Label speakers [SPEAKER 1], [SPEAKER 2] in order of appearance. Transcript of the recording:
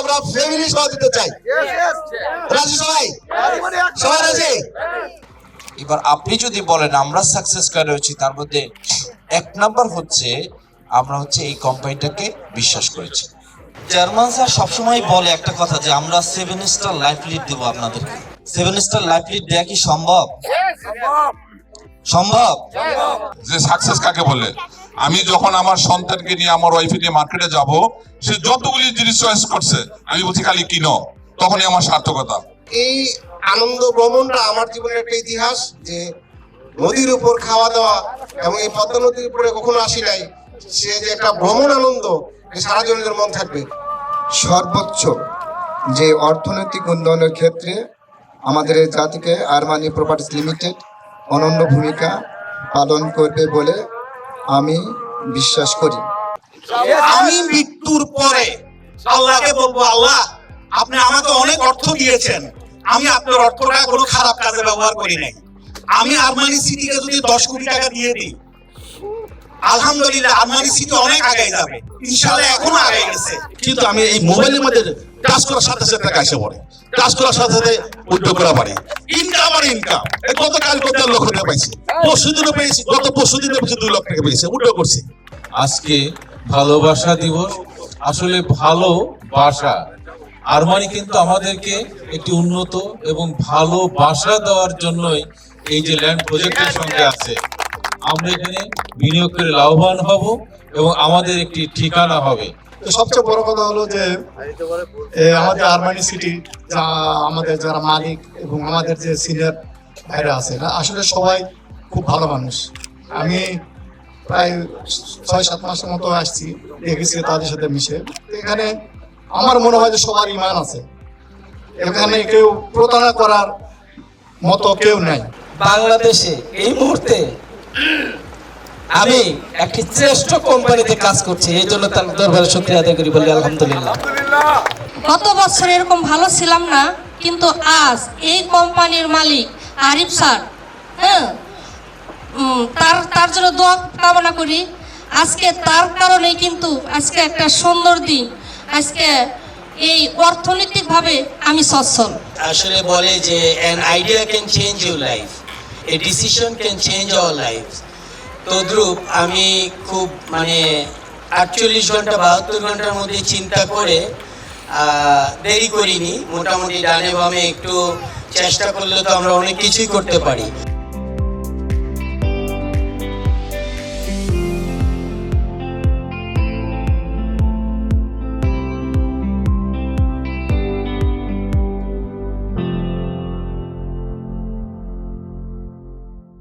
[SPEAKER 1] আমরা ফ্যামিলি সহ দিতে চাই। রাজি সবাই? সবাই রাজি?
[SPEAKER 2] এবার আপনি যদি বলেন আমরা সাকসেস করে হচ্ছি, তার মধ্যে 1 নাম্বার হচ্ছে আমরা হচ্ছে এই কোম্পানিটাকে বিশ্বাস করেছি।
[SPEAKER 3] চেয়ারম্যান স্যার সবসময় বলে একটা কথা যে আমরা 7 স্টার লাইফ লিড দেবো আপনাদেরকে। 7 স্টার লাইফ লিড দেওয়া কি সম্ভব? সম্ভব।
[SPEAKER 4] যে সাকসেস কাকে বলে, আমি যখন আমার সন্তানকে নিয়ে আমার ওয়াইফকে নিয়ে মার্কেটে যাব, সে যতগুলি জিনিস চয়েস করছে আমি বলছি খালি কিনো, তখনই আমার সার্থকতা।
[SPEAKER 1] এই আনন্দ ভ্রমণটা আমার জীবনের একটা ইতিহাস, যে নদীর উপর খাওয়া দাওয়া এবং এই পদ্মা নদীর উপরে কখনো আসি নাই, সে যে একটা ভ্রমণ আনন্দ সারা জীবনের মন থাকবে।
[SPEAKER 5] সর্বোচ্চ যে অর্থনৈতিক উন্নয়নের ক্ষেত্রে আমাদের এই জাতিকে আরমানি প্রপার্টিজ লিমিটেড অনন্য ভূমিকা পালন করবে বলে আমি বিশ্বাস করি।
[SPEAKER 6] আমি মৃত্যুর পরে আল্লাহকে বলবো, আল্লাহ আপনি আমাকে অনেক অর্থ দিয়েছেন, আমি আপনার অর্থটা কোনো খারাপ কাজে ব্যবহার করি নাই। আমি আরমানি সিটিকে যদি 10 কোটি টাকা দিয়ে দিই, আলহামদুলিল্লাহ আরমানি সিটি অনেক আগে যাবে, ইনশাআল্লাহ এখনো আগে গেছে।
[SPEAKER 7] কিন্তু আমি এই মোবাইলের মধ্যে টাচ করার সাথে সাথে টাকা এসে পড়ে, টাচ করার সাথে সাথে উদ্যোগ করা পারি। ইনকাম আর ইনকাম, গতকাল 1 লক্ষ টাকা পাইছি, পরশুদিনও পেয়েছি, গত পরশুদিনও পেয়েছি 2 লক্ষ টাকা পেয়েছি, উদ্যোগ করছি।
[SPEAKER 8] আজকে ভালোবাসা দিবস। আসলে ভালোবাসা, আরমানি কিন্তু আমাদেরকে একটি উন্নত এবং ভালোবাসা দেওয়ার জন্যই এই যে ল্যান্ড প্রজেক্টের সঙ্গে আছে। আমরা এখানে বিনিয়োগ করে লাভবান হব এবং আমাদের একটি ঠিকানা হবে।
[SPEAKER 9] তো সবচেয়ে বড় কথা হলো যে আমাদের আরমানি সিটি, আমাদের যারা মালিক এবং আমাদের যে সিনিয়র ভাইরা আছে, আসলে সবাই খুব ভালো মানুষ। আমি প্রায় 6-7 মাসের মতো আসছি, দেখেছি তাদের সাথে মিশে। এখানে আমার মনে হয় যে সবার ইমান আছে, এখানে কেউ প্রতারণা করার মতো কেউ নাই।
[SPEAKER 3] বাংলাদেশে এই মুহূর্তে আমি একটি শ্রেষ্ঠ কোম্পানিতে কাজ করছি, এই জন্য তার দরবারে শুকরিয়া আদায় করি, বলি আলহামদুলিল্লাহ।
[SPEAKER 10] গত বছর এরকম ভালো ছিলাম না, কিন্তু আজ এই কোম্পানির মালিক আরিফ স্যার, তার জন্য দোয়া কামনা করি। আজকে তার কারণেই কিন্তু আজকে একটা সুন্দর দিন, আজকে এই অর্থনৈতিকভাবে আমি সচ্ছল।
[SPEAKER 3] আসলে বলে যে an idea can change your life, a decision can change our lives। তদ্রূপ আমি খুব 48 ঘন্টা 72 ঘন্টার মধ্যে চিন্তা করে দেরি করিনি। মোটামুটি ডানে বামে একটু চেষ্টা করলে তো আমরা অনেক কিছুই করতে পারি।